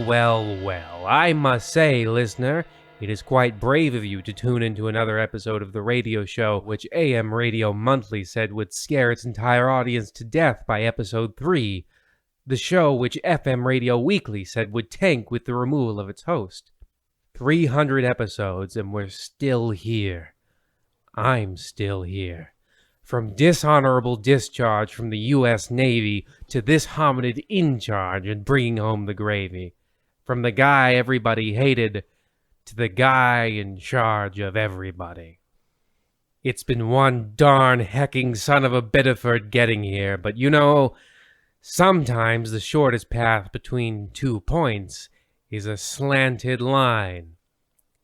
Well, I must say, listener, it is quite brave of you to tune into another episode of the radio show which AM Radio Monthly said would scare its entire audience to death by episode 3, the show which FM Radio Weekly said would tank with the removal of its host. 300 episodes and we're still here. I'm still here. From dishonorable discharge from the U.S. Navy to this hominid in charge and bringing home the gravy. From the guy everybody hated to the guy in charge of everybody. It's been one darn hecking son of a Bedford getting here, but you know, sometimes the shortest path between 2 points is a slanted line.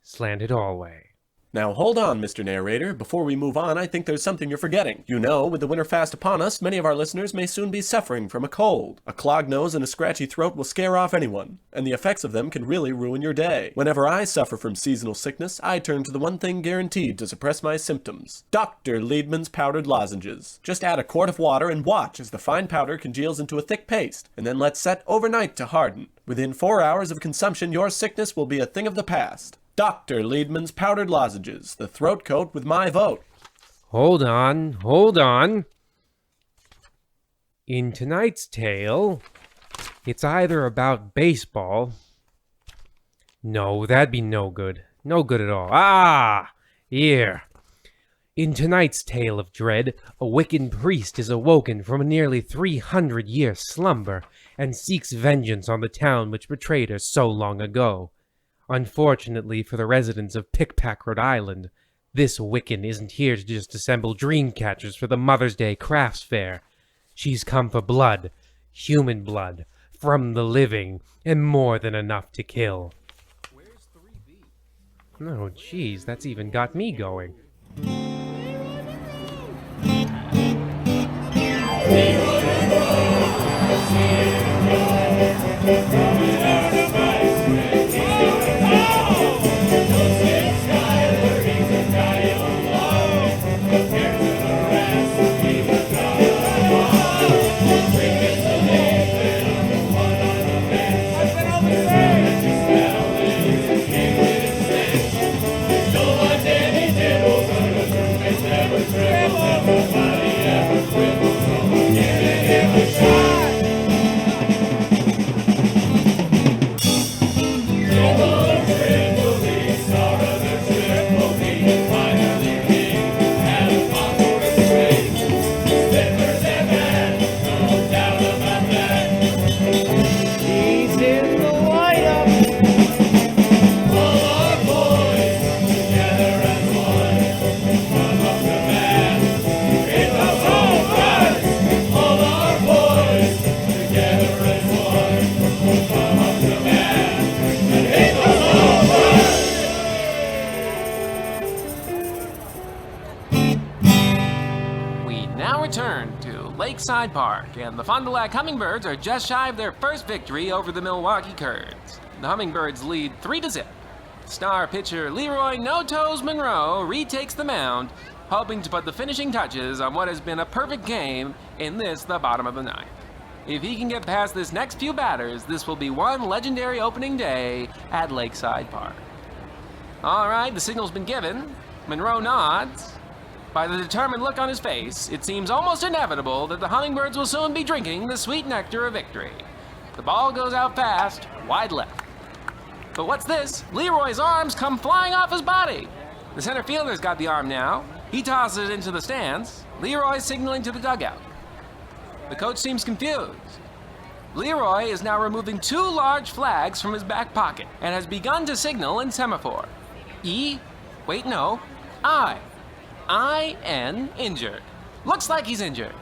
Slanted Hallway. Now hold on, Mr. Narrator. Before we move on, I think there's something you're forgetting. You know, with the winter fast upon us, many of our listeners may soon be suffering from a cold. A clogged nose and a scratchy throat will scare off anyone, and the effects of them can really ruin your day. Whenever I suffer from seasonal sickness, I turn to the one thing guaranteed to suppress my symptoms. Dr. Liedman's powdered lozenges. Just add a quart of water and watch as the fine powder congeals into a thick paste, and then let set overnight to harden. Within 4 hours of consumption, your sickness will be a thing of the past. Dr. Liedman's powdered lozenges, the throat coat with my vote. Hold on. In tonight's tale, it's either about baseball. No, that'd be no good. No good at all. Here. In tonight's tale of dread, a Wiccan priest is awoken from a nearly 300-year slumber and seeks vengeance on the town which betrayed her so long ago. Unfortunately for the residents of Pickpack, Rhode Island, this Wiccan isn't here to just assemble dream catchers for the Mother's Day crafts fair. She's come for blood, human blood, from the living, and more than enough to kill. Where's 3B? Oh, jeez, that's even got me going. Lakeside Park, and the Fond Du Lac Hummingbirds are just shy of their first victory over the Milwaukee Kurds. The Hummingbirds lead 3-0. Star pitcher Leroy No Toes Monroe retakes the mound, hoping to put the finishing touches on what has been a perfect game in the bottom of the ninth. If he can get past this next few batters, this will be one legendary opening day at Lakeside Park. All right, the signal's been given. Monroe nods. By the determined look on his face, it seems almost inevitable that the Hummingbirds will soon be drinking the sweet nectar of victory. The ball goes out fast, wide left. But what's this? Leroy's arms come flying off his body. The center fielder's got the arm now. He tosses it into the stands. Leroy's signaling to the dugout. The coach seems confused. Leroy is now removing 2 large flags from his back pocket and has begun to signal in semaphore. E? Wait, no. I. I-N, injured. Looks like he's injured.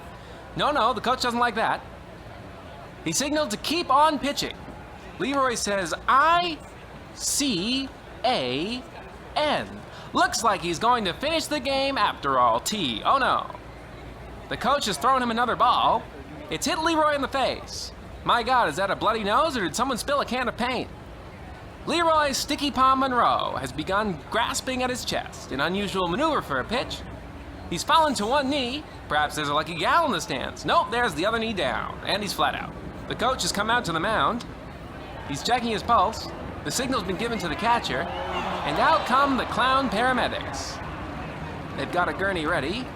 No, the coach doesn't like that. He signaled to keep on pitching. Leroy says I-C-A-N. Looks like he's going to finish the game after all. T. Oh no. The coach has thrown him another ball. It's hit Leroy in the face. My God, is that a bloody nose or did someone spill a can of paint? Leroy's sticky palm Monroe has begun grasping at his chest, an unusual maneuver for a pitch. He's fallen to one knee. Perhaps there's a lucky gal in the stands. Nope, there's the other knee down, and he's flat out. The coach has come out to the mound. He's checking his pulse. The signal's been given to the catcher, and out come the clown paramedics. They've got a gurney ready,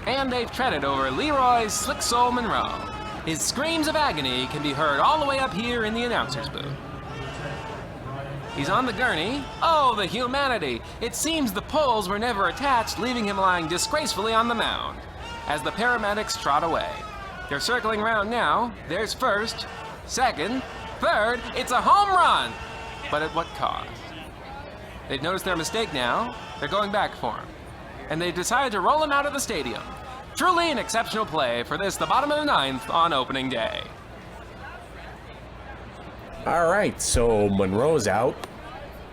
and they've treaded over Leroy's slick soul Monroe. His screams of agony can be heard all the way up here in the announcer's booth. He's on the gurney. Oh, the humanity! It seems the poles were never attached, leaving him lying disgracefully on the mound as the paramedics trot away. They're circling around now. There's first, second, third. It's a home run! But at what cost? They've noticed their mistake now. They're going back for him. And they've decided to roll him out of the stadium. Truly an exceptional play for this, the bottom of the ninth on opening day. All right, so Monroe's out.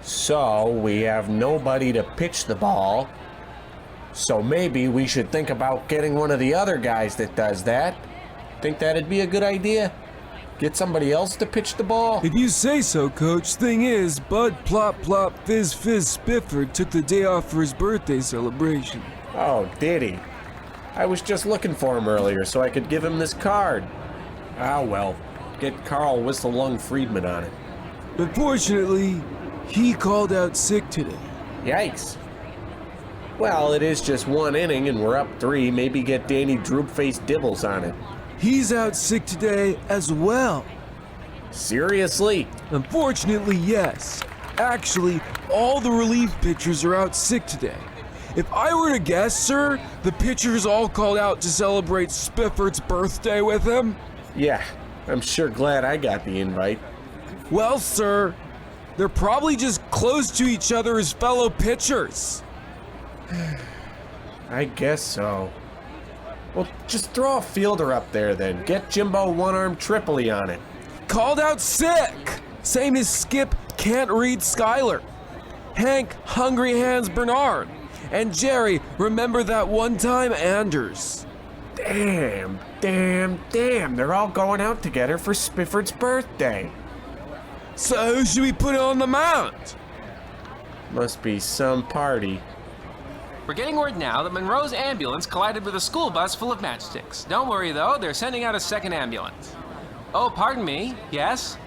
So we have nobody to pitch the ball. So maybe we should think about getting one of the other guys that does that. Think that'd be a good idea? Get somebody else to pitch the ball? If you say so, Coach. Thing is, Bud Plop Plop Fizz Fizz Spifford took the day off for his birthday celebration. Oh, did he? I was just looking for him earlier so I could give him this card. Ah, well. Get Carl Whistle-Lung Friedman on it. Unfortunately, he called out sick today. Yikes. Well, it is just one inning and we're up 3. Maybe get Danny Droopface Dibbles on it. He's out sick today as well. Seriously? Unfortunately, yes. Actually, all the relief pitchers are out sick today. If I were to guess, sir, the pitchers all called out to celebrate Spifford's birthday with him? Yeah, I'm sure glad I got the invite. Well, sir, they're probably just close to each other as fellow pitchers. I guess so. Well, just throw a fielder up there then. Get Jimbo One-Arm Tripoli on it. Called out sick! Same as Skip Can't Read Skyler. Hank Hungry Hands Bernard. And Jerry, remember that one time Anders. Damn. They're all going out together for Spifford's birthday. So who should we put on the mound? Must be some party. We're getting word now that Monroe's ambulance collided with a school bus full of matchsticks. Don't worry though, they're sending out a second ambulance. Oh, pardon me. Yes.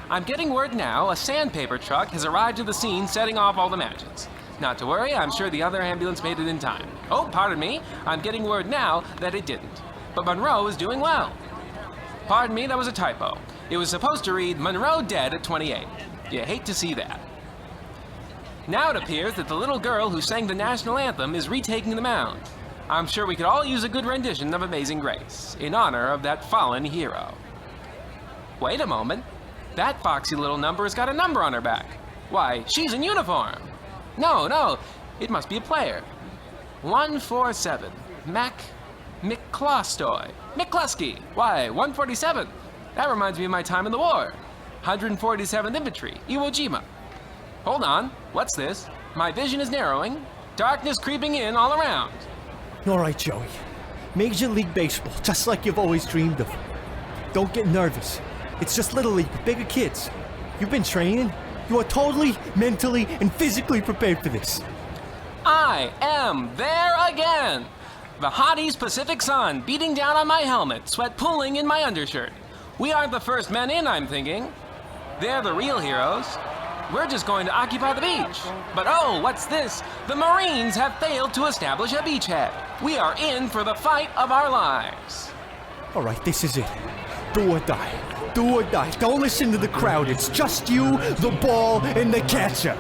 I'm getting word now a sandpaper truck has arrived at the scene setting off all the matches. Not to worry, I'm sure the other ambulance made it in time. Oh, pardon me. I'm getting word now that it didn't. But Monroe is doing well. Pardon me, that was a typo. It was supposed to read Monroe dead at 28. You hate to see that. Now it appears that the little girl who sang the national anthem is retaking the mound. I'm sure we could all use a good rendition of Amazing Grace, in honor of that fallen hero. Wait a moment. That foxy little number has got a number on her back. Why, she's in uniform. No, it must be a player. 147, McCluskey. Why, 147. That reminds me of my time in the war. 147th Infantry, Iwo Jima. Hold on, what's this? My vision is narrowing. Darkness creeping in all around. All right, Joey. Major League Baseball, just like you've always dreamed of. Don't get nervous. It's just Little League with bigger kids. You've been training. You are totally, mentally, and physically prepared for this. I am there again. The hot East Pacific sun beating down on my helmet, sweat pooling in my undershirt. We aren't the first men in, I'm thinking. They're the real heroes. We're just going to occupy the beach. But oh, what's this? The Marines have failed to establish a beachhead. We are in for the fight of our lives. All right, this is it. Do or die. Do or die. Don't listen to the crowd. It's just you, the ball, and the catcher.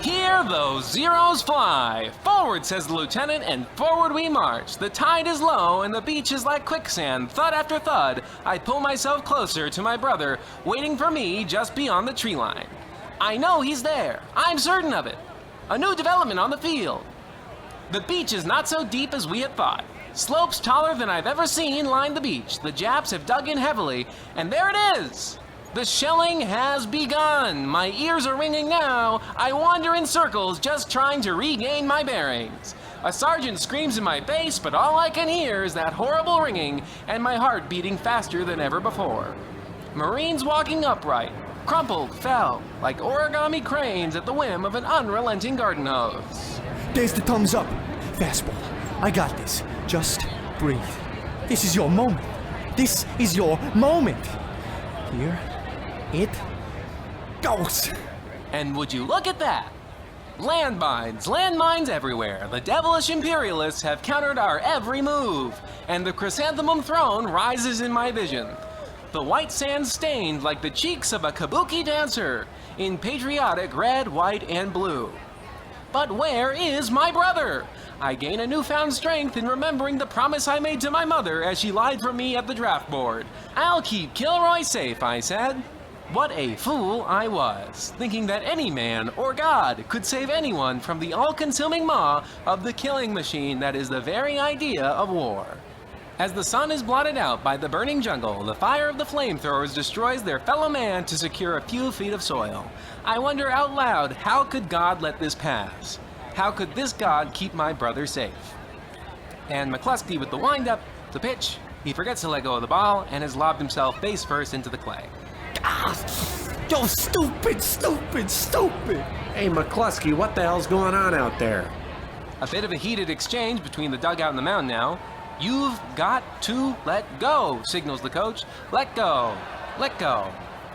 Hear those zeros fly. Forward, says the lieutenant, and forward we march. The tide is low, and the beach is like quicksand. Thud after thud, I pull myself closer to my brother, waiting for me just beyond the tree line. I know he's there. I'm certain of it. A new development on the field. The beach is not so deep as we had thought. Slopes taller than I've ever seen line the beach. The Japs have dug in heavily, and there it is! The shelling has begun. My ears are ringing now. I wander in circles just trying to regain my bearings. A sergeant screams in my face, but all I can hear is that horrible ringing and my heart beating faster than ever before. Marines walking upright, crumpled, fell, like origami cranes at the whim of an unrelenting garden hose. There's the thumbs up. Fastball. I got this. Just breathe. This is your moment. This is your moment. Here it goes. And would you look at that? Landmines everywhere. The devilish imperialists have countered our every move, and the chrysanthemum throne rises in my vision. The white sand stained like the cheeks of a kabuki dancer, in patriotic red, white, and blue. But where is my brother? I gain a newfound strength in remembering the promise I made to my mother as she lied for me at the draft board. I'll keep Kilroy safe, I said. What a fool I was, thinking that any man or God could save anyone from the all-consuming maw of the killing machine that is the very idea of war. As the sun is blotted out by the burning jungle, the fire of the flamethrowers destroys their fellow man to secure a few feet of soil. I wonder out loud, how could God let this pass? How could this God keep my brother safe? And McCluskey with the windup, the pitch, he forgets to let go of the ball and has lobbed himself face first into the clay. Yo, stupid! Hey, McCluskey, what the hell's going on out there? A bit of a heated exchange between the dugout and the mound now. You've got to let go, signals the coach. Let go,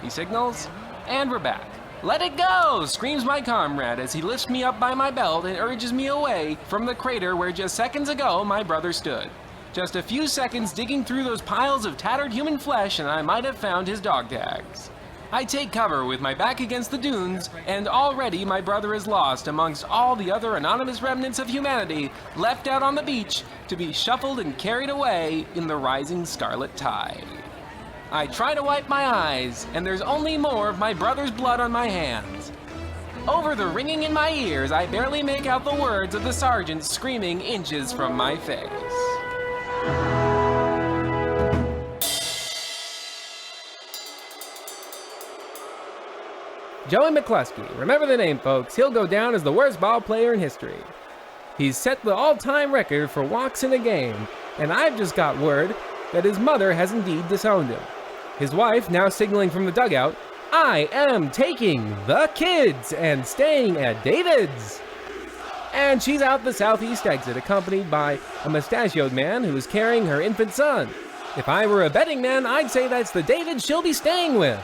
he signals, and we're back. Let it go, screams my comrade as he lifts me up by my belt and urges me away from the crater where just seconds ago my brother stood. Just a few seconds digging through those piles of tattered human flesh and I might have found his dog tags. I take cover with my back against the dunes, and already my brother is lost amongst all the other anonymous remnants of humanity left out on the beach to be shuffled and carried away in the rising scarlet tide. I try to wipe my eyes, and there's only more of my brother's blood on my hands. Over the ringing in my ears, I barely make out the words of the sergeant screaming inches from my face. Joey McCluskey, remember the name, folks. He'll go down as the worst ball player in history. He's set the all-time record for walks in a game, and I've just got word that his mother has indeed disowned him. His wife now signaling from the dugout, "I am taking the kids and staying at David's." And she's out the southeast exit, accompanied by a mustachioed man who is carrying her infant son. If I were a betting man, I'd say that's the David she'll be staying with.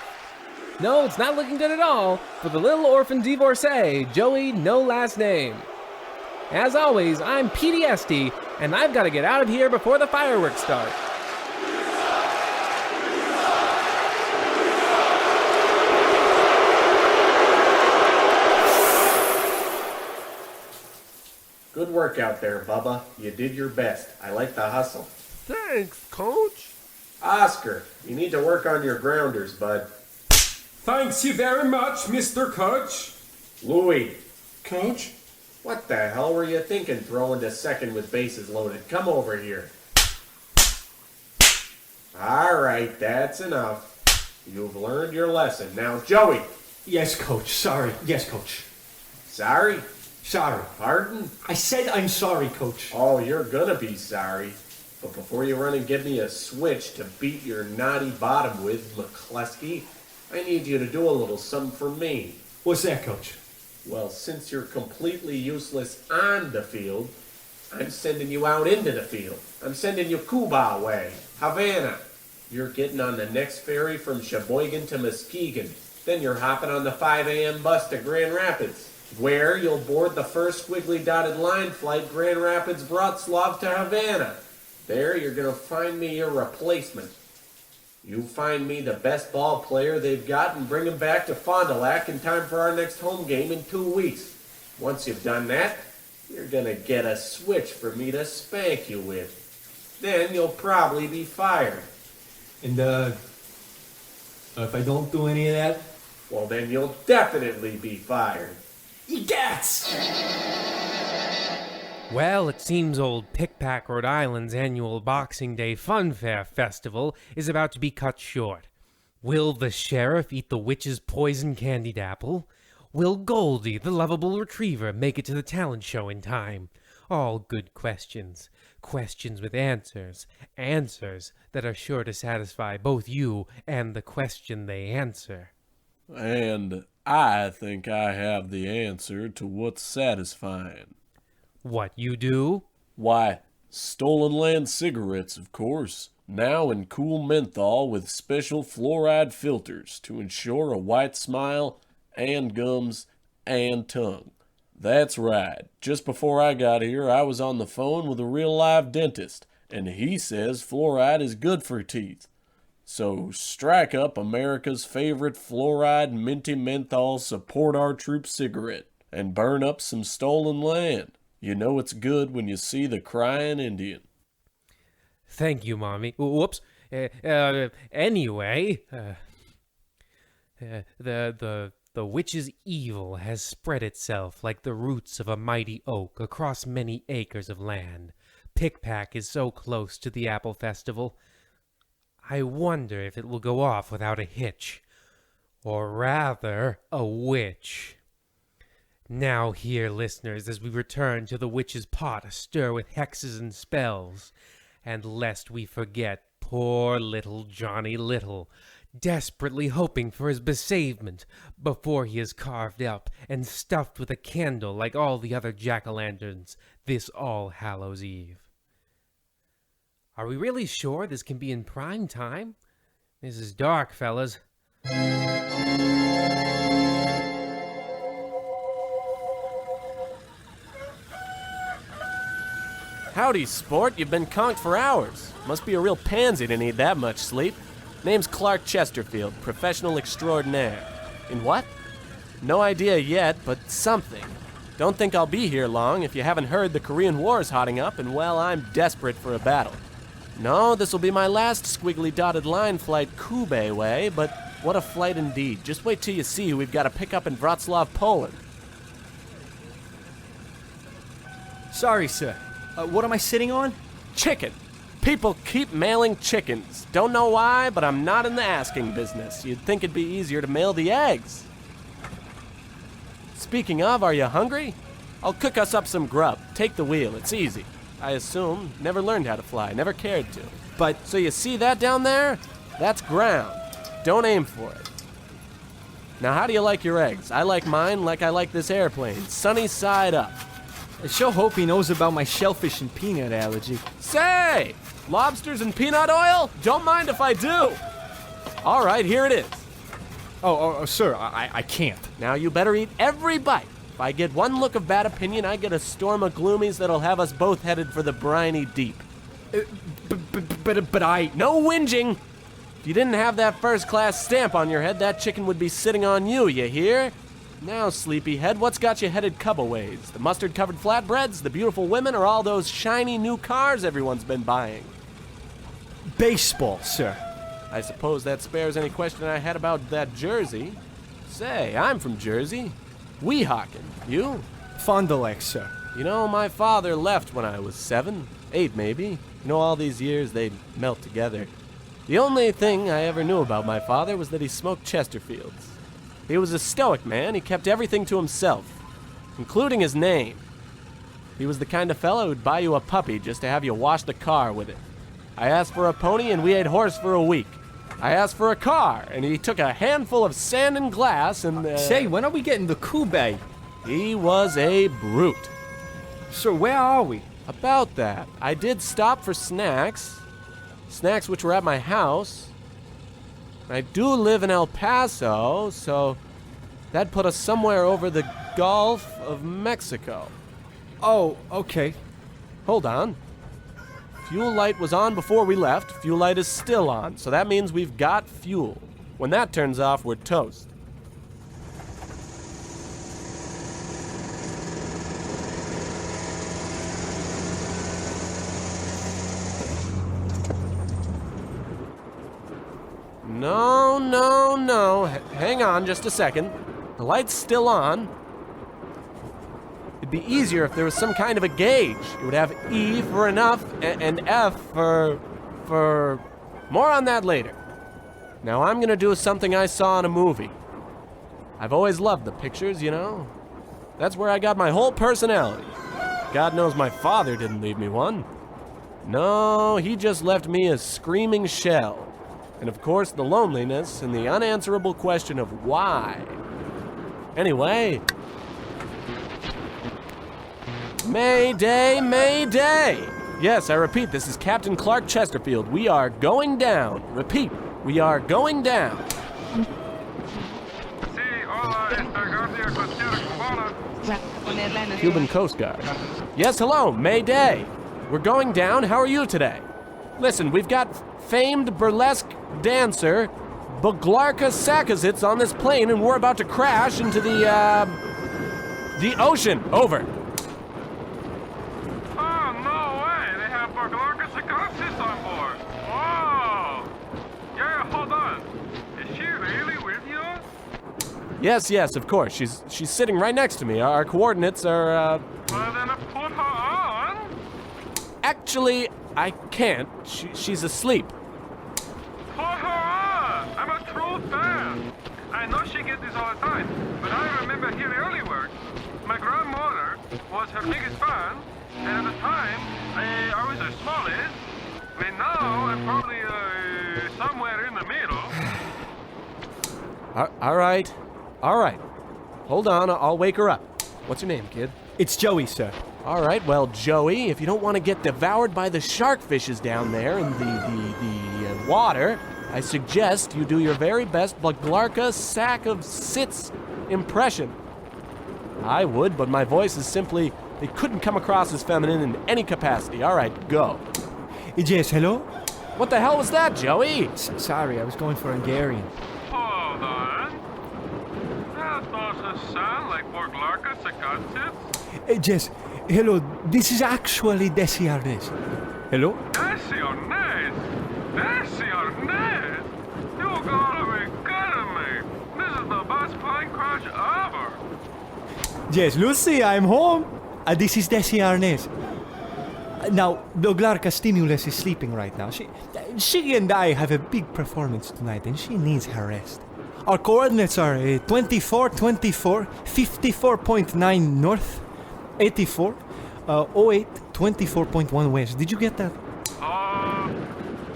No, it's not looking good at all for the little orphan divorcee, Joey no last name. As always, I'm PTSD, and I've got to get out of here before the fireworks start. Good work out there, Bubba. You did your best. I like the hustle. Thanks, Coach. Oscar, you need to work on your grounders, bud. Thanks you very much, Mr. Coach. Louie, Coach? what the hell were you thinking throwing to second with bases loaded? Come over here. All right, that's enough. You've learned your lesson. Now, Joey. Yes, Coach. Sorry. Yes, Coach. Sorry? Sorry. Pardon? I said I'm sorry, Coach. Oh, you're gonna be sorry. But before you run and give me a switch to beat your naughty bottom with, McCluskey, I need you to do a little something for me. What's that, Coach? Well, since you're completely useless on the field, I'm sending you out into the field. I'm sending you Cuba way, Havana. You're getting on the next ferry from Sheboygan to Muskegon. Then you're hopping on the 5 a.m. bus to Grand Rapids, where you'll board the first squiggly dotted line flight Grand Rapids Wrocław to Havana. There you're going to find me your replacement. You find me the best ball player they've got and bring him back to Fond Du Lac in time for our next home game in 2 weeks. Once you've done that, you're going to get a switch for me to spank you with. Then you'll probably be fired. And, if I don't do any of that? Well, then you'll definitely be fired. Egats! Well, it seems old Pickpack, Rhode Island's annual Boxing Day Fun Fair Festival is about to be cut short. Will the sheriff eat the witch's poison candied apple? Will Goldie, the lovable retriever, make it to the talent show in time? All good questions. Questions with answers. Answers that are sure to satisfy both you and the question they answer. And I think I have the answer to what's satisfying. What you do? Why, Stolen Land cigarettes, of course. Now in cool menthol with special fluoride filters to ensure a white smile and gums and tongue. That's right. Just before I got here, I was on the phone with a real live dentist, and he says fluoride is good for teeth. So strike up America's favorite fluoride minty menthol support our troops cigarette and burn up some Stolen Land. You know it's good when you see the crying Indian. Thank you, Mommy. Whoops. Anyway, the witch's evil has spread itself like the roots of a mighty oak across many acres of land. Pickpack is so close to the Apple Festival. I wonder if it will go off without a hitch. Or rather, a witch. Now hear, listeners, as we return to the witch's pot astir with hexes and spells. And lest we forget poor little Johnny Little, desperately hoping for his besavement before he is carved up and stuffed with a candle like all the other jack-o'-lanterns this All Hallows Eve. Are we really sure this can be in prime time? This is dark, fellas. Howdy, sport. You've been conked for hours. Must be a real pansy to need that much sleep. Name's Clark Chesterfield, professional extraordinaire. In what? No idea yet, but something. Don't think I'll be here long. If you haven't heard, the Korean War's hotting up, and well, I'm desperate for a battle. No, this'll be my last squiggly dotted line flight Kube way, but what a flight indeed. Just wait till you see who we've got to pick up in Wrocław, Poland. Sorry, sir. What am I sitting on? Chicken. People keep mailing chickens. Don't know why, but I'm not in the asking business. You'd think it'd be easier to mail the eggs. Speaking of, are you hungry? I'll cook us up some grub. Take the wheel, it's easy. I assume, never learned how to fly, never cared to. But So you see that down there? That's ground. Don't aim for it. Now how do you like your eggs? I like mine like I like this airplane, sunny side up. I sure hope he knows about my shellfish and peanut allergy. Say! Lobsters and peanut oil? Don't mind if I do. All right, here it is. Oh, sir, I can't. Now you better eat every bite. If I get one look of bad opinion, I get a storm of gloomies that'll have us both headed for the briny deep. But I... No whinging! If you didn't have that first-class stamp on your head, that chicken would be sitting on you, you hear? Now, sleepyhead, what's got you headed cub-a-ways? The mustard-covered flatbreads, the beautiful women, or all those shiny new cars everyone's been buying? Baseball, sir. I suppose that spares any question I had about that jersey. Say, I'm from Jersey. Weehawken. You? Fond Du Lac, sir. You know, my father left when I was 7, 8 maybe. You know, all these years they'd melt together. The only thing I ever knew about my father was that he smoked Chesterfields. He was a stoic man. He kept everything to himself, including his name. He was the kind of fellow who'd buy you a puppy just to have you wash the car with it. I asked for a pony and we ate horse for a week. I asked for a car and he took a handful of sand and glass and... Say, when are we getting the Kube? He was a brute. Sir, where are we? About that, I did stop for snacks. Snacks which were at my house. I do live in El Paso, so that put us somewhere over the Gulf of Mexico. Oh, okay. Hold on. Fuel light was on before we left. Fuel light is still on, so that means we've got fuel. When that turns off, we're toast. No. Hang on just a second. The light's still on. It'd be easier if there was some kind of a gauge. It would have E for enough and F for... More on that later. Now I'm gonna do something I saw in a movie. I've always loved the pictures, you know? That's where I got my whole personality. God knows my father didn't leave me one. No, he just left me a screaming shell. And of course, the loneliness and the unanswerable question of why. Anyway... Mayday, Mayday! Yes, I repeat, this is Captain Clark Chesterfield. We are going down. Repeat, we are going down. Cuban Coast Guard. Yes, hello, Mayday. We're going down. How are you today? Listen, we've got famed burlesque dancer Boglarka Sakazits on this plane, and we're about to crash into the ocean. Over. Oh, no way. They have Boglarka Sakazits on board. Oh. Yeah, hold on. Is she really with you? Yes, of course. She's sitting right next to me. Our coordinates are, Well, then put her on. Actually, I can't. She's asleep. Put her on. I'm a true fan. I know she gets this all the time, but I remember here earlier, my grandmother was her biggest fan, and at the time, I was the smallest, and now I'm probably somewhere in the middle. All right. Hold on, I'll wake her up. What's your name, kid? It's Joey, sir. All right, well, Joey, if you don't want to get devoured by the shark fishes down there in the water, I suggest you do your very best Boglarka Sakazits impression. I would, but my voice is simply, it couldn't come across as feminine in any capacity. All right, go. Yes, hello? What the hell was that, Joey? Sorry, I was going for Hungarian. Hold on. That doesn't sound like Boglarka Sakazits. Yes, hello, this is actually Desi Arnes. Hello? Desi Arnes? Desi Arnes? You gotta be kidding me. This is the best plane crash ever. Yes, Lucy, I'm home. This is Desi Arnes. Now, Boglarka Stimulus is sleeping right now. She and I have a big performance tonight, and she needs her rest. Our coordinates are 2424, 54.9 north, 84, 08, 24.1 west. Did you get that?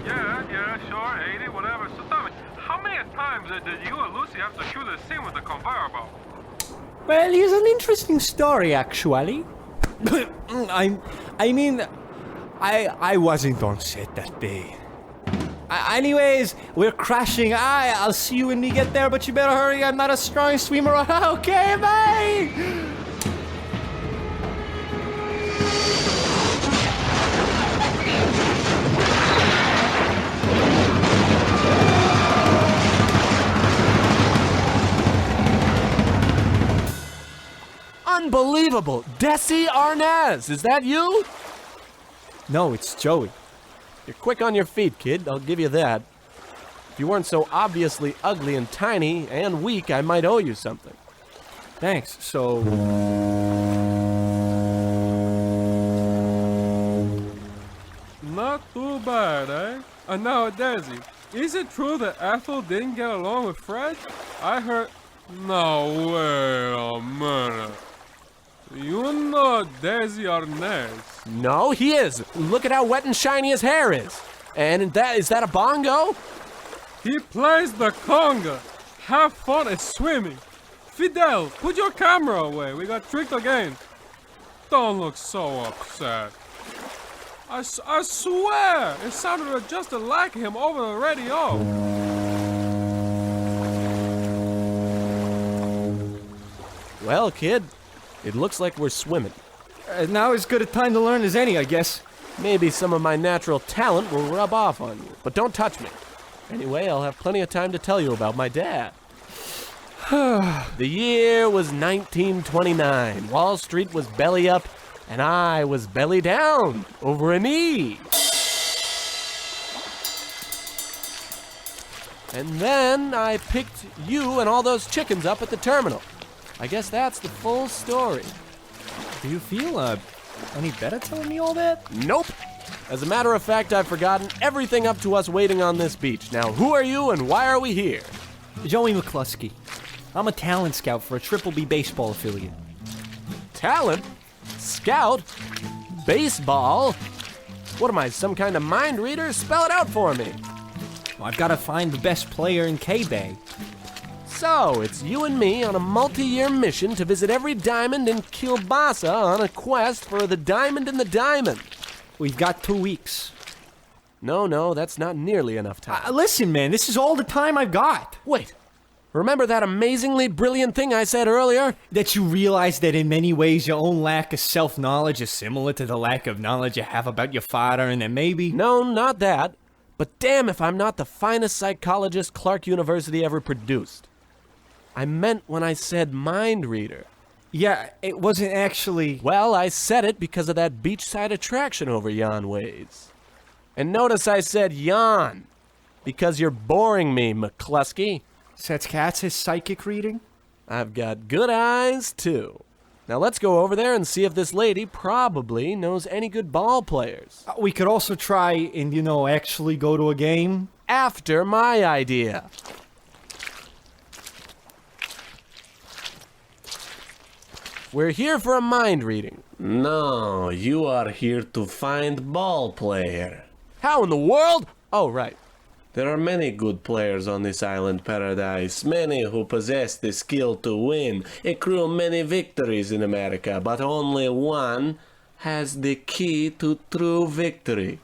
Yeah, sure, 80, whatever. So tell me, how many times did you and Lucy have to shoot a scene with the conveyor belt? Well, it's an interesting story, actually. I wasn't on set that day. Anyways, we're crashing. I'll see you when we get there, but you better hurry. I'm not a strong swimmer. Okay, bye! Unbelievable! Desi Arnaz, is that you? No, it's Joey. You're quick on your feet, kid, I'll give you that. If you weren't so obviously ugly and tiny and weak, I might owe you something. Thanks, so... Not too bad, eh? And now, Desi, is it true that Ethel didn't get along with Fred? I heard... No, wait a minute. You know Desi Arnaz. No, he is. Look at how wet and shiny his hair is. And is that a bongo? He plays the conga. Have fun at swimming. Fidel, put your camera away. We got tricked again. Don't look so upset. I swear, it sounded just like him over the radio. Well, kid, it looks like we're swimming. Now as good a time to learn as any, I guess. Maybe some of my natural talent will rub off on you, but don't touch me. Anyway, I'll have plenty of time to tell you about my dad. The year was 1929. Wall Street was belly up, and I was belly down over an E. And then I picked you and all those chickens up at the terminal. I guess that's the full story. Do you feel, any better telling me all that? Nope. As a matter of fact, I've forgotten everything up to us waiting on this beach. Now, who are you and why are we here? Joey McCluskey. I'm a talent scout for a Triple B baseball affiliate. Talent? Scout? Baseball? What am I, some kind of mind reader? Spell it out for me. Well, I've got to find the best player in K-Bay. So, it's you and me on a multi-year mission to visit every diamond in Kielbasa on a quest for the diamond in the diamond. We've got 2 weeks. No, that's not nearly enough time. Listen, man, this is all the time I've got. Wait, remember that amazingly brilliant thing I said earlier? That you realize that in many ways your own lack of self-knowledge is similar to the lack of knowledge you have about your father, and that maybe... No, not that. But damn if I'm not the finest psychologist Clark University ever produced. I meant when I said mind reader. Yeah, it wasn't actually... Well, I said it because of that beachside attraction over yon ways. And notice I said yon, because you're boring me, McCluskey. So that's his psychic reading? I've got good eyes, too. Now let's go over there and see if this lady probably knows any good ball players. We could also try and, actually go to a game. After my idea. We're here for a mind reading. No, you are here to find ball player. How in the world? Oh, right. There are many good players on this island paradise, many who possess the skill to win, accrue many victories in America, but only one has the key to true victory.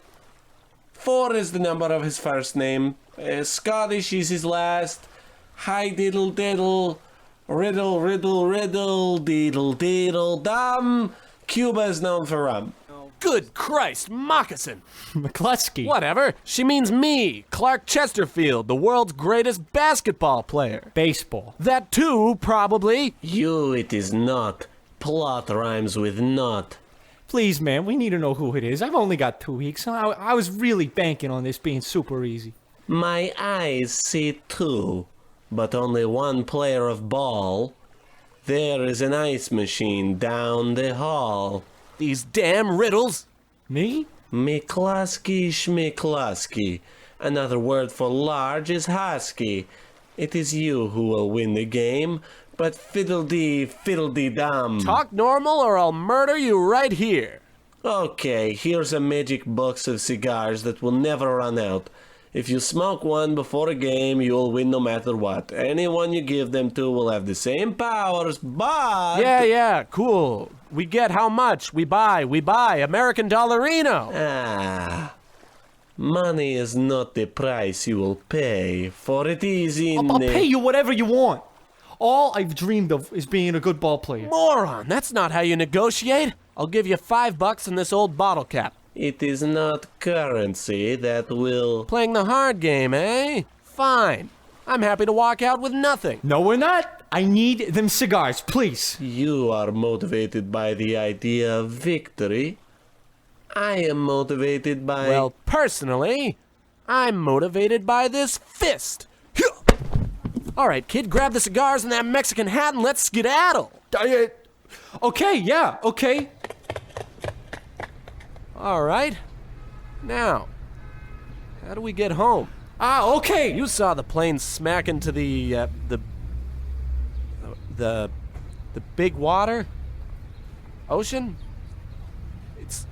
4 is the number of his first name, Scottish is his last, hi diddle diddle, riddle riddle riddle, diddle diddle dum, Cuba is known for rum. Good Christ, moccasin! McCluskey. Whatever, she means me, Clark Chesterfield, the world's greatest basketball player. Baseball. That too, probably. You, it is not. Plot rhymes with not. Please, man, we need to know who it is. I've only got 2 weeks. I was really banking on this being super easy. My eyes see 2, but only one player of ball. There is an ice machine down the hall. These damn riddles. Me? McCluskey schmiclusky. Another word for large is husky. It is you who will win the game, but fiddle-dee-fiddle-dee-dum. Talk normal or I'll murder you right here. Okay, here's a magic box of cigars that will never run out. If you smoke one before a game, you'll win no matter what. Anyone you give them to will have the same powers, but... Yeah, cool. We get how much. We buy. American Dollarino. Ah, money is not the price you will pay, for it is in I'll pay you whatever you want. All I've dreamed of is being a good ball player. Moron, that's not how you negotiate. I'll give you $5 and this old bottle cap. It is not currency that will... Playing the hard game, eh? Fine. I'm happy to walk out with nothing. No, we're not. I need them cigars, please. You are motivated by the idea of victory. I am motivated by... Well, personally, I'm motivated by this fist. All right, kid, grab the cigars and that Mexican hat and let's skedaddle. Okay, yeah, okay. All right. Now, how do we get home? Okay. You saw the plane smack into the big water? Ocean?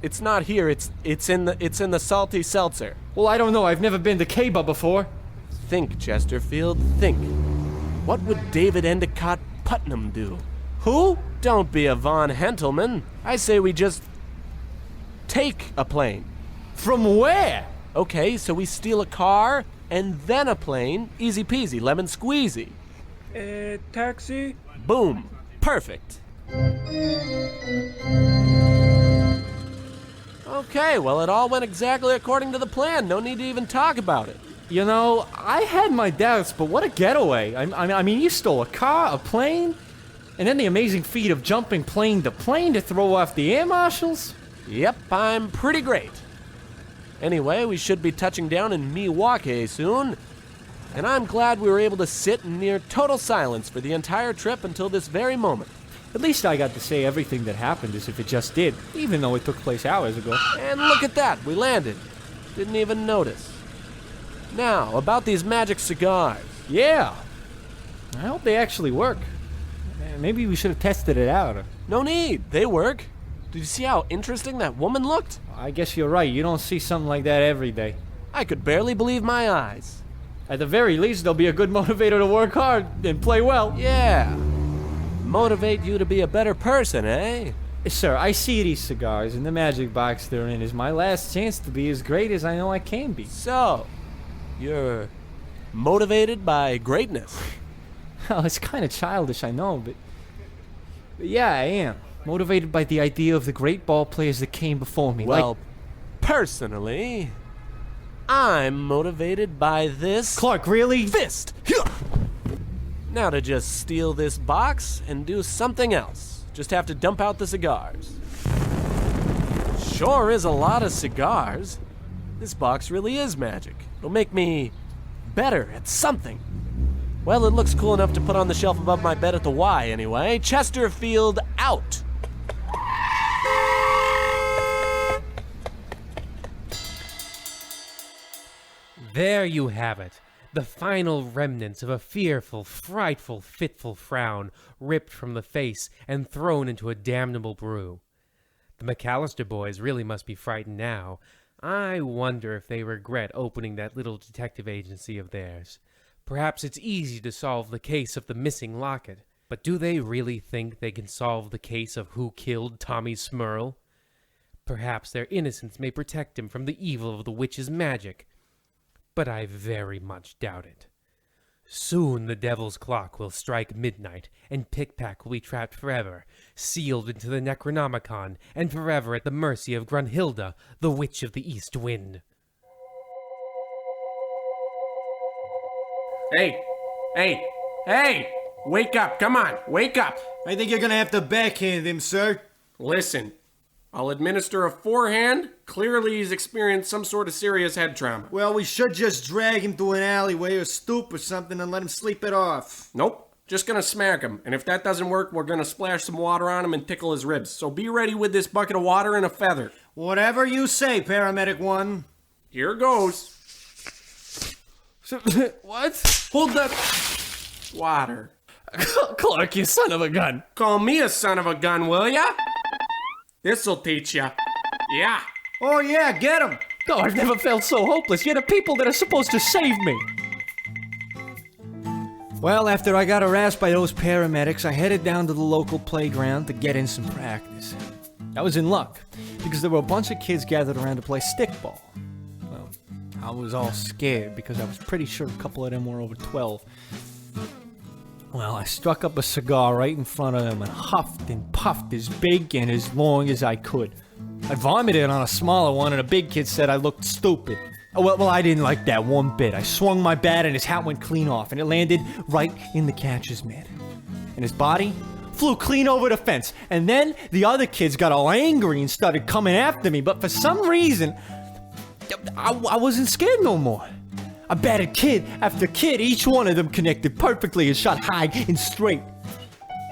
It's not here. It's in the salty seltzer. Well, I don't know. I've never been to Cuba before. Think, Chesterfield, think. What would David Endicott Putnam do? Who? Don't be a Von Hentelman. I say we just take a plane. From where? Okay, so we steal a car and then a plane. Easy peasy, lemon squeezy. Taxi? Boom. Perfect. Okay, well, it all went exactly according to the plan. No need to even talk about it. You know, I had my doubts, but what a getaway. I mean, you stole a car, a plane, and then the amazing feat of jumping plane to plane to throw off the air marshals? Yep, I'm pretty great. Anyway, we should be touching down in Milwaukee soon, and I'm glad we were able to sit in near total silence for the entire trip until this very moment. At least I got to say everything that happened as if it just did, even though it took place hours ago. And look at that, we landed. Didn't even notice. Now, about these magic cigars. Yeah. I hope they actually work. Maybe we should have tested it out. No need, they work. Did you see how interesting that woman looked? I guess you're right. You don't see something like that every day. I could barely believe my eyes. At the very least, they'll be a good motivator to work hard and play well. Yeah. Motivate you to be a better person, eh? Sir, I see these cigars, and the magic box they're in is my last chance to be as great as I know I can be. So, you're motivated by greatness. Well, it's kind of childish, I know, but yeah, I am. Motivated by the idea of the great ball players that came before me. Well, personally, I'm motivated by this... Clark, really? Fist! Now to just steal this box and do something else. Just have to dump out the cigars. Sure is a lot of cigars. This box really is magic. It'll make me better at something. Well, it looks cool enough to put on the shelf above my bed at the Y anyway. Chesterfield out. There you have it. The final remnants of a fearful, frightful, fitful frown ripped from the face and thrown into a damnable brew. The McAllister boys really must be frightened now. I wonder if they regret opening that little detective agency of theirs. Perhaps it's easy to solve the case of the missing locket, but do they really think they can solve the case of who killed Tommy Smurl? Perhaps their innocence may protect him from the evil of the witch's magic, but I very much doubt it. Soon the devil's clock will strike midnight, and Pickpack will be trapped forever, sealed into the Necronomicon, and forever at the mercy of Grunhilda, the Witch of the East Wind. Hey! Wake up, come on, wake up! I think you're gonna have to backhand him, sir. Listen, I'll administer a forehand. Clearly he's experienced some sort of serious head trauma. Well, we should just drag him to an alleyway or stoop or something and let him sleep it off. Nope, just gonna smack him. And if that doesn't work, we're gonna splash some water on him and tickle his ribs. So be ready with this bucket of water and a feather. Whatever you say, Paramedic 1. Here goes. What? Hold that water. Clark, you son of a gun. Call me a son of a gun, will ya? This'll teach ya. Yeah. Oh yeah, get him! No, I've never felt so hopeless. You're the people that are supposed to save me. Well, after I got harassed by those paramedics, I headed down to the local playground to get in some practice. I was in luck, because there were a bunch of kids gathered around to play stickball. Well, I was all scared, because I was pretty sure a couple of them were over 12. Well, I struck up a cigar right in front of them and huffed and puffed as big and as long as I could. I vomited on a smaller one, and a big kid said I looked stupid. Oh, well, I didn't like that one bit. I swung my bat, and his hat went clean off, and it landed right in the catcher's mitt. And his body flew clean over the fence. And then the other kids got all angry and started coming after me, but for some reason, I wasn't scared no more. I batted kid after kid, each one of them connected perfectly and shot high and straight.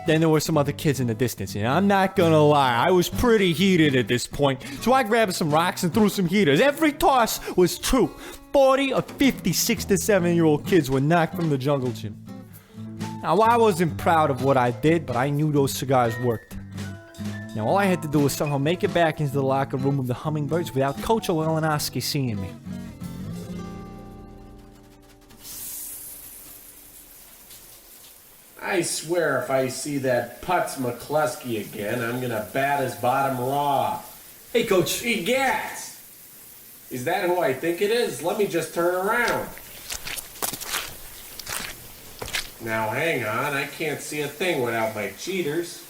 Then there were some other kids in the distance, and I'm not gonna lie, I was pretty heated at this point. So I grabbed some rocks and threw some heaters. Every toss was true. 40 or 50 6 to 7-year-old kids were knocked from the jungle gym. Now, I wasn't proud of what I did, but I knew those cigars worked. Now, all I had to do was somehow make it back into the locker room of the Hummingbirds without Coach Olenosky seeing me. I swear if I see that Putz McCluskey again, I'm gonna bat his bottom raw. Hey, Coach. Egats! Is that who I think it is? Let me just turn around. Now hang on, I can't see a thing without my cheaters.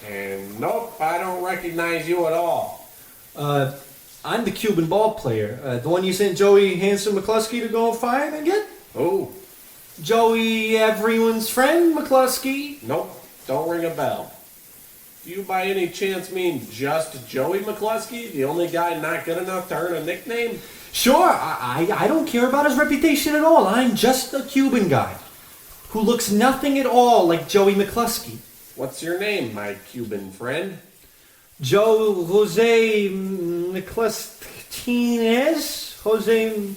And nope, I don't recognize you at all. I'm the Cuban ball player. The one you sent Joey Handsome McCluskey to go and find and get? Oh. Joey, everyone's friend, McCluskey. Nope, don't ring a bell. Do you by any chance mean just Joey McCluskey? The only guy not good enough to earn a nickname? Sure, I don't care about his reputation at all. I'm just a Cuban guy who looks nothing at all like Joey McCluskey. What's your name, my Cuban friend? Joe Jose Miclastinez? Jose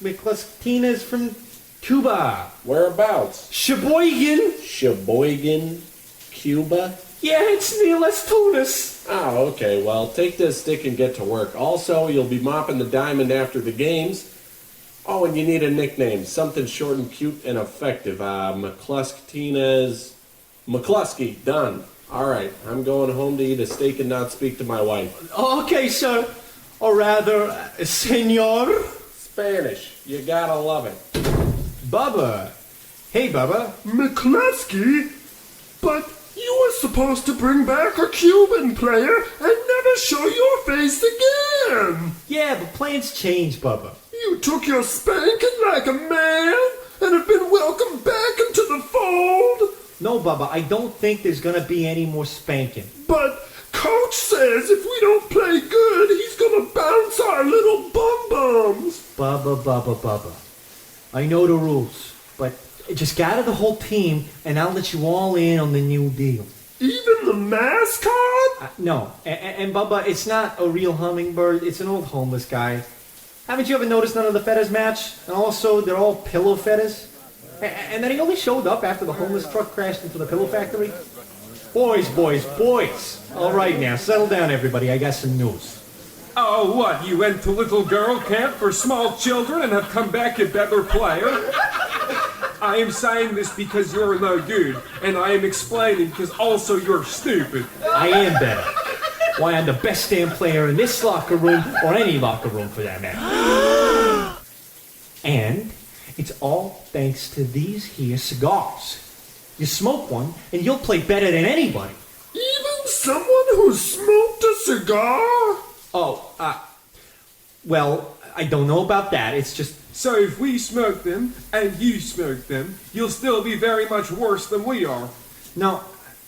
Miclastinez from Cuba. Whereabouts? Sheboygan. Sheboygan, Cuba? Yeah, it's near Las Tunas. Oh, okay. Well, take this stick and get to work. Also, you'll be mopping the diamond after the games. Oh, and you need a nickname. Something short and cute and effective. McCluskey, done. All right, I'm going home to eat a steak and not speak to my wife. Okay, sir. Or rather, senor. Spanish. You gotta love it. Bubba. Hey, Bubba. McCluskey? But you were supposed to bring back a Cuban player and never show your face again. Yeah, but plans change, Bubba. You took your spanking like a man and have been welcomed back into the fold. No, Bubba, I don't think there's gonna be any more spanking. But Coach says if we don't play good, he's gonna bounce our little bum-bums. Bubba. I know the rules, but just gather the whole team and I'll let you all in on the new deal. Even the mascot? No, and Bubba, it's not a real hummingbird, it's an old homeless guy. Haven't you ever noticed none of the feathers match? And also, they're all pillow feathers. And then he only showed up after the homeless truck crashed into the pillow factory. Boys. All right now, settle down everybody, I got some news. Oh, what, you went to little girl camp for small children and have come back a better player? I am saying this because you're no good, and I am explaining because also you're stupid. I am better. Why, I'm the best damn player in this locker room, or any locker room for that matter. And it's all thanks to these here cigars. You smoke one, and you'll play better than anybody. Even someone who smoked a cigar? Well, I don't know about that. It's just... So if we smoke them, and you smoke them, you'll still be very much worse than we are. No,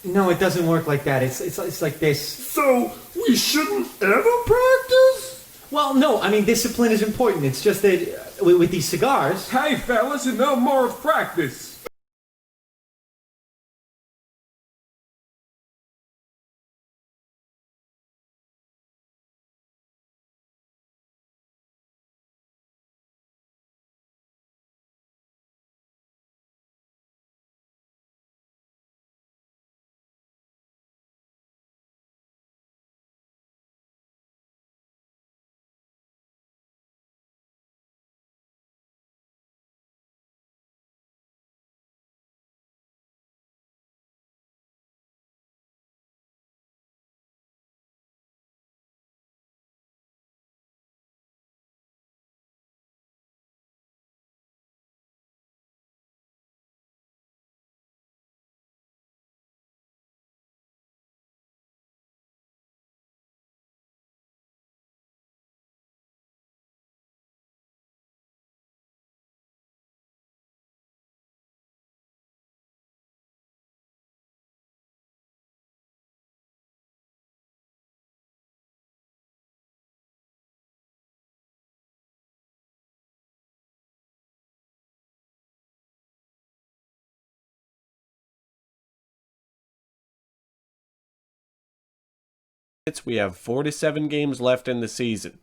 it doesn't work like that. It's like this. So, we shouldn't ever practice? Well, no, I mean, discipline is important. It's just that with these cigars... Hey, fellas, and no more of practice. We have 47 games left in the season.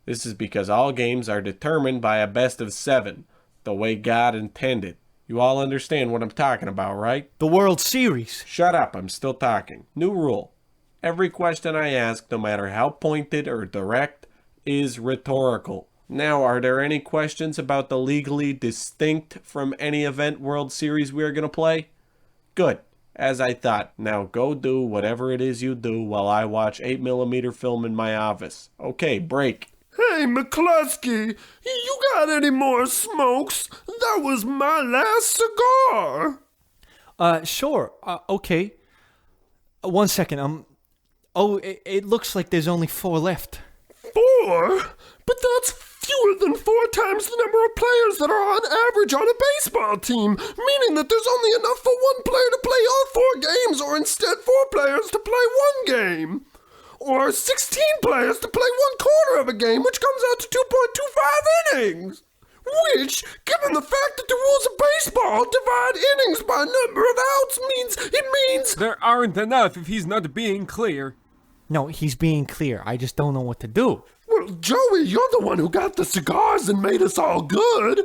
This is because all games are determined by a best of 7, the way God intended. You all understand what I'm talking about, right? The World Series. Shut up, I'm still talking. New rule. Every question I ask, no matter how pointed or direct, is rhetorical. Now, are there any questions about the legally distinct from any event World Series we are going to play? Good. As I thought. Now go do whatever it is you do while I watch 8mm film in my office. Okay, break. Hey, McCluskey, you got any more smokes? That was my last cigar. Sure. Okay. 1 second. It looks like there's only 4 left. 4? But that's fewer than 4 times the number of players that are on average on a baseball team, meaning that there's only enough for 1 player to play all 4 games, or instead 4 players to play 1 game. Or 16 players to play 1/4 of a game, which comes out to 2.25 innings. Which, given the fact that the rules of baseball divide innings by number of outs, means... There aren't enough if he's not being clear. No, he's being clear. I just don't know what to do. Well, Joey, you're the one who got the cigars and made us all good.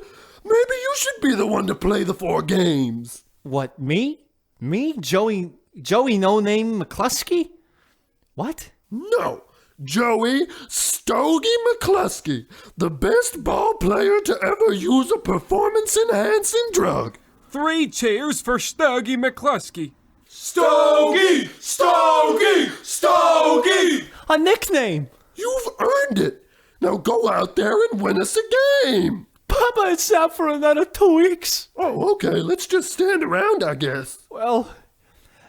Maybe you should be the one to play the 4 games. What, me? Me? Joey No Name McCluskey? What? No, Joey Stogie McCluskey, the best ball player to ever use a performance-enhancing drug. 3 cheers for Stogie McCluskey. Stogie! Stogie! Stogie! A nickname! You've earned it. Now go out there and win us a game. Papa, it's out for another 2 weeks. Oh, okay. Let's just stand around, I guess. Well,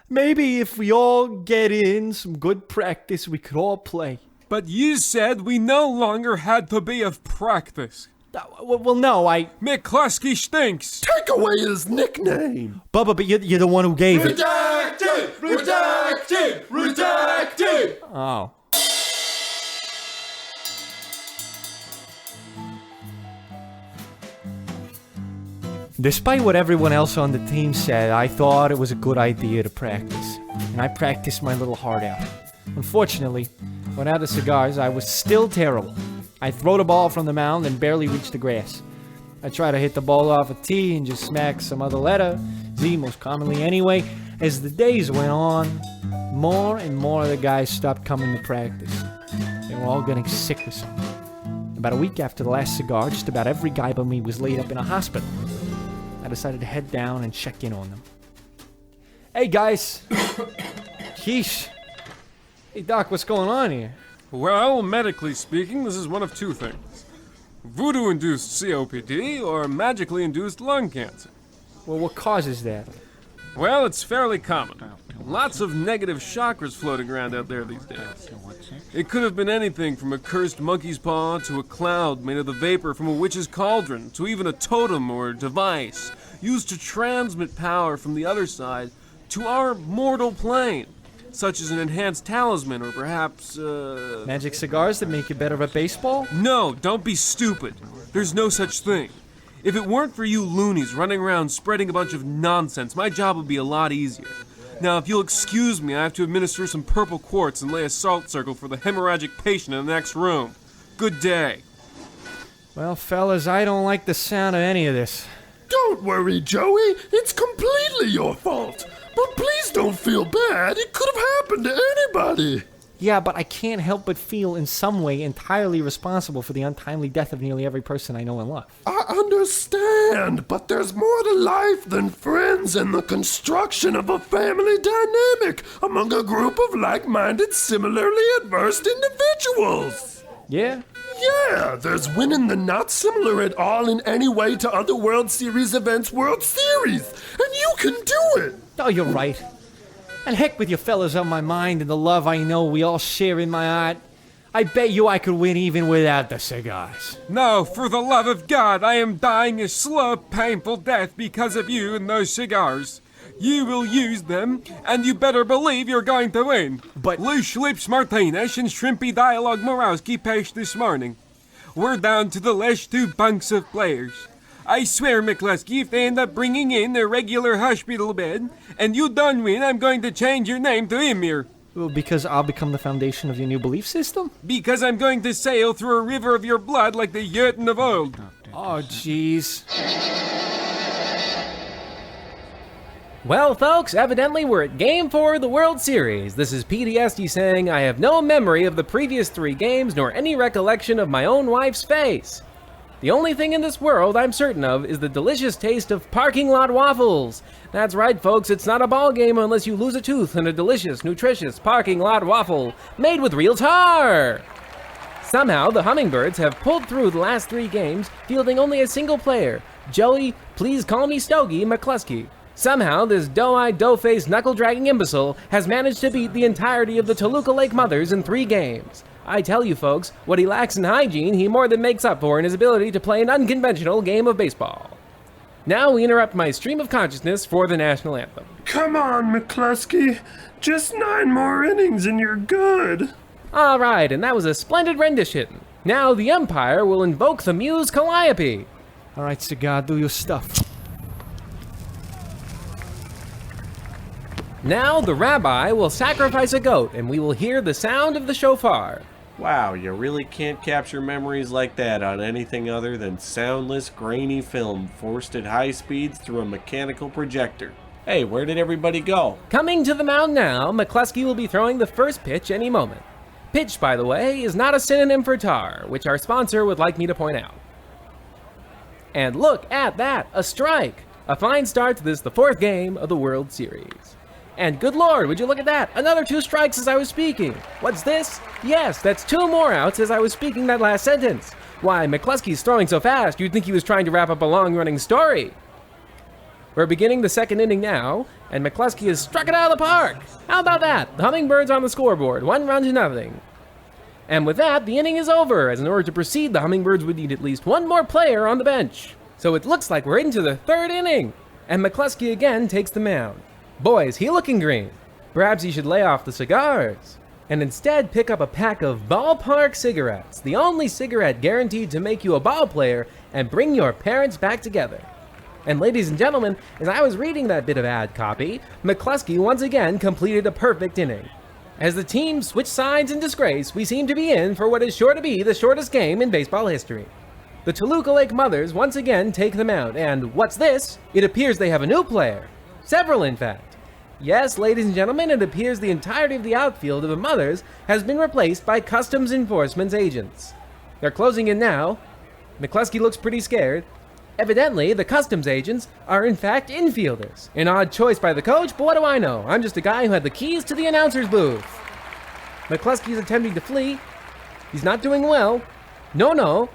maybe if we all get in some good practice, we could all play. But you said we no longer had to be of practice. Well, no, McCluskey stinks. Take away his nickname. Bubba, but you're the one who gave it. Redacted! Redacted! Redacted! Oh. Despite what everyone else on the team said, I thought it was a good idea to practice. And I practiced my little heart out. Unfortunately, without the cigars, I was still terrible. I throw the ball from the mound and barely reach the grass. I try to hit the ball off a tee and just smack some other letter, Z most commonly anyway. As the days went on, more and more of the guys stopped coming to practice. They were all getting sick or something. About a week after the last cigar, just about every guy but me was laid up in a hospital. I decided to head down and check in on them. Hey guys! Sheesh. Hey Doc, what's going on here? Well, medically speaking, this is one of 2 things. Voodoo-induced COPD or magically induced lung cancer. Well, what causes that? Well, it's fairly common. Lots of negative chakras floating around out there these days. It could have been anything from a cursed monkey's paw to a cloud made of the vapor from a witch's cauldron to even a totem or device used to transmit power from the other side to our mortal plane, such as an enhanced talisman or perhaps, Magic cigars that make you better at baseball? No, don't be stupid. There's no such thing. If it weren't for you loonies running around spreading a bunch of nonsense, my job would be a lot easier. Now, if you'll excuse me, I have to administer some purple quartz and lay a salt circle for the hemorrhagic patient in the next room. Good day. Well, fellas, I don't like the sound of any of this. Don't worry, Joey. It's completely your fault. But please don't feel bad. It could have happened to anybody. Yeah, but I can't help but feel in some way entirely responsible for the untimely death of nearly every person I know and love. I understand, but there's more to life than friends and the construction of a family dynamic among a group of like-minded, similarly adversed individuals. Yeah? Yeah, there's winning the not similar at all in any way to other World Series events World Series, and you can do it. Oh, you're right. And heck with you fellas on my mind and the love I know we all share in my heart. I bet you I could win even without the cigars. No, for the love of God, I am dying a slow, painful death because of you and those cigars. You will use them, and you better believe you're going to win. But Loose Lips Martinez and Shrimpy Dialogue Morowski paged this morning. We're down to the last 2 bunks of players. I swear, McCluskey, if they end up bringing in their regular hospital bed, and you don't win, I'm going to change your name to Ymir. Well, because I'll become the foundation of your new belief system? Because I'm going to sail through a river of your blood like the Jotun of old. Oh, jeez. Well, folks, evidently we're at Game 4 of the World Series. This is PTSD saying I have no memory of the previous 3 games nor any recollection of my own wife's face. The only thing in this world I'm certain of is the delicious taste of parking lot waffles. That's right, folks, it's not a ball game unless you lose a tooth in a delicious, nutritious parking lot waffle made with real tar. Somehow, the Hummingbirds have pulled through the last 3 games, fielding only a single player, Joey, please call me Stogie McCluskey. Somehow, this doe-eyed, doe-faced, knuckle-dragging imbecile has managed to beat the entirety of the Toluca Lake Mothers in 3 games. I tell you folks, what he lacks in hygiene, he more than makes up for in his ability to play an unconventional game of baseball. Now we interrupt my stream of consciousness for the national anthem. Come on, McCluskey. Just 9 more innings and you're good. Alright, and that was a splendid rendition. Now the umpire will invoke the muse Calliope. All right, Cigar, do your stuff. Now the rabbi will sacrifice a goat, and we will hear the sound of the shofar. Wow, you really can't capture memories like that on anything other than soundless, grainy film forced at high speeds through a mechanical projector. Hey, where did everybody go? Coming to the mound now, McCluskey will be throwing the first pitch any moment. Pitch, by the way, is not a synonym for tar, which our sponsor would like me to point out. And look at that, a strike! A fine start to this, the fourth game of the World Series. And good lord, would you look at that? Another 2 strikes as I was speaking. What's this? Yes, that's 2 more outs as I was speaking that last sentence. Why, McCluskey's throwing so fast, you'd think he was trying to wrap up a long-running story. We're beginning the second inning now, and McCluskey has struck it out of the park. How about that? The Hummingbirds on the scoreboard, 1-0. And with that, the inning is over, as in order to proceed, the Hummingbirds would need at least 1 more player on the bench. So it looks like we're into the 3rd inning, and McCluskey again takes the mound. Boy, is he looking green. Perhaps he should lay off the cigars and instead pick up a pack of ballpark cigarettes, the only cigarette guaranteed to make you a ball player and bring your parents back together. And ladies and gentlemen, as I was reading that bit of ad copy, McCluskey once again completed a perfect inning. As the team switched sides in disgrace, we seem to be in for what is sure to be the shortest game in baseball history. The Toluca Lake Mothers once again take the mound, and what's this? It appears they have a new player. Several, in fact. Yes, ladies and gentlemen, it appears the entirety of the outfield of the Mothers has been replaced by Customs Enforcement's agents. They're closing in now. McCluskey looks pretty scared. Evidently, the Customs agents are in fact infielders. An odd choice by the coach, but what do I know? I'm just a guy who had the keys to the announcer's booth. McCluskey is attempting to flee. He's not doing well. No.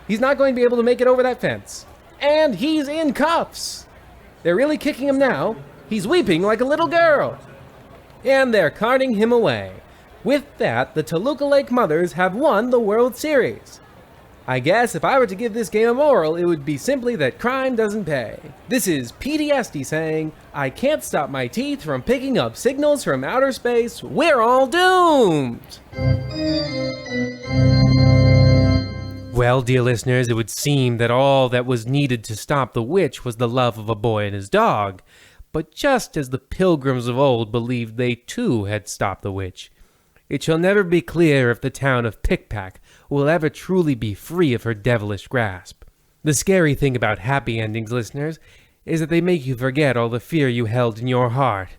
He's not going to be able to make it over that fence. And he's in cuffs. They're really kicking him now. He's weeping like a little girl. And they're carting him away. With that, the Toluca Lake Mothers have won the World Series. I guess if I were to give this game a moral, it would be simply that crime doesn't pay. This is PTSD saying, I can't stop my teeth from picking up signals from outer space. We're all doomed! Well, dear listeners, it would seem that all that was needed to stop the witch was the love of a boy and his dog. But just as the pilgrims of old believed they too had stopped the witch, it shall never be clear if the town of Pickpack will ever truly be free of her devilish grasp. The scary thing about happy endings, listeners, is that they make you forget all the fear you held in your heart.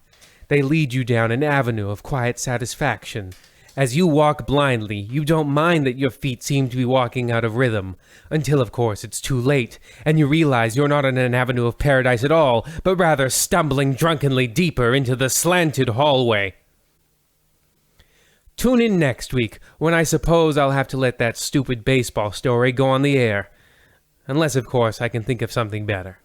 They lead you down an avenue of quiet satisfaction. As you walk blindly, you don't mind that your feet seem to be walking out of rhythm, until of course it's too late, and you realize you're not on an avenue of paradise at all, but rather stumbling drunkenly deeper into the slanted hallway. Tune in next week, when I suppose I'll have to let that stupid baseball story go on the air. Unless, of course, I can think of something better.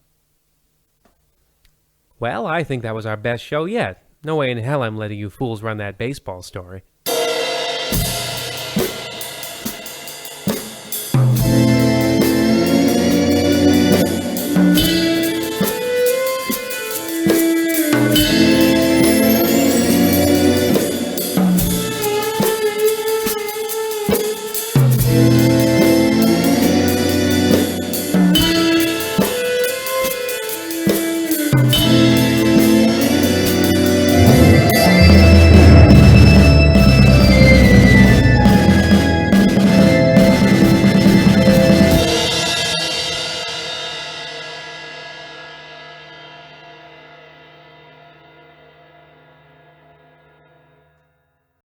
Well, I think that was our best show yet. No way in hell I'm letting you fools run that baseball story.